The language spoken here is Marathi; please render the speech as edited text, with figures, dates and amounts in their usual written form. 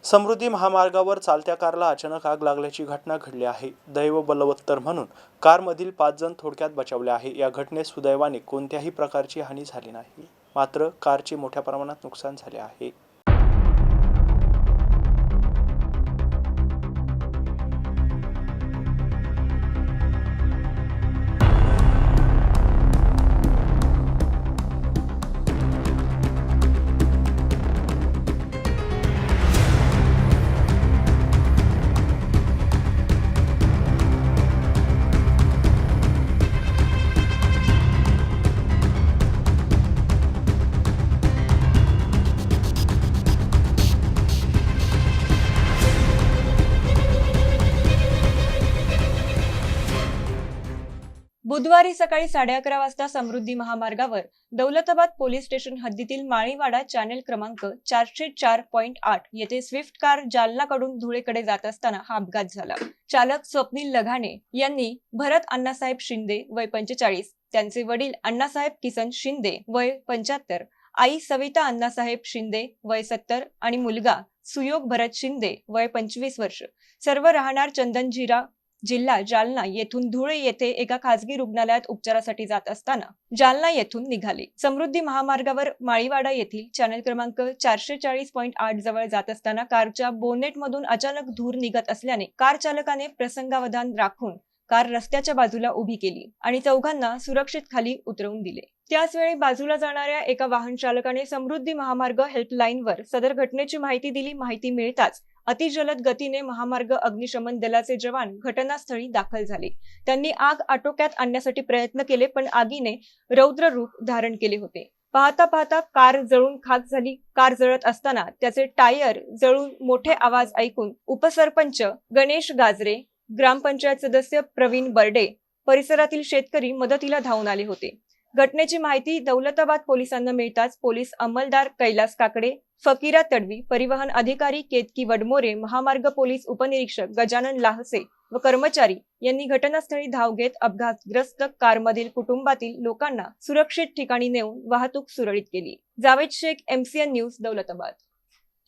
समृद्धी महामार्गावर चालत्या कारला अचानक आग लागल्याची घटना घडली आहे। दैव बलवत्तर म्हणून कारमधील 5 जण थोडक्यात बचावले आहे। या घटनेत सुदैवाने कोणत्याही प्रकारची हानी झाली नाही, मात्र कारचे मोठ्या प्रमाणात नुकसान झाले आहे। बुधवारी सकाळी 11:30 वाजता समृद्धी महामार्गावर दौलताबाद पोलीस स्टेशन हद्दीतील माळीवाडा चॅनेल क्रमांक 404.8 येथे स्विफ्ट कार जालनाकडून धुळेकडे जात असताना हा अपघात झाला। चालक स्वप्नील लघाणे यांनी भरत अण्णासाहेब शिंदे वय 45, त्यांचे वडील अण्णासाहेब किसन शिंदे वय 75, आई सविता अण्णासाहेब शिंदे वय 70 आणि मुलगा सुयोग भरत शिंदे वय 25 वर्ष, सर्व राहणार चंदनझिरा, जिल्हा जालना येथून धुळे येथे एका खासगी रुग्णालयात उपचारासाठी जात असताना जालना येथून निघाले। समृद्धी महामार्गावर माळीवाडा येथील चॅनेल क्रमांक 440.8 जवळ जात असताना कारच्या बोनेट मधून अचानक धूर निघत असल्याने कार चालकाने प्रसंगावधान राखून कार रस्त्याच्या बाजूला उभी केली आणि चौघांना सुरक्षित खाली उतरवून दिले। त्याचवेळी बाजूला जाणाऱ्या एका वाहन चालकाने समृद्धी महामार्ग हेल्पलाईनवर सदर घटनेची माहिती दिली। माहिती मिळताच अतिजलद गतीने महामार्ग अग्निशमन दलाचे जवान घटनास्थळी दाखल झाले। त्यांनी आग आटोक्यात आणण्यासाठी प्रयत्न केले, पण आगीने रौद्र रूप धारण केले होते। पाहता पाहता कार जळून खाक झाली। कार जळत असताना त्याचे टायर जळून मोठे आवाज ऐकून उपसरपंच गणेश गाजरे, ग्रामपंचायत सदस्य प्रवीण बर्डे, परिसरातील शेतकरी मदतीला धावून आले होते। घटनेची माहिती दौलताबाद पोलिसांना मिळताच पोलीस अंमलदार कैलास काकडे, फकीरा तडवी, परिवहन अधिकारी केतकी वडमोरे, महामार्ग पोलीस उपनिरीक्षक गजानन लाहसे व कर्मचारी यांनी घटनास्थळी धाव घेत अपघातग्रस्त कारमधील कुटुंबातील लोकांना सुरक्षित ठिकाणी नेऊन वाहतूक सुरळीत केली। Javed Shaikh, MCN news, Daulatabad.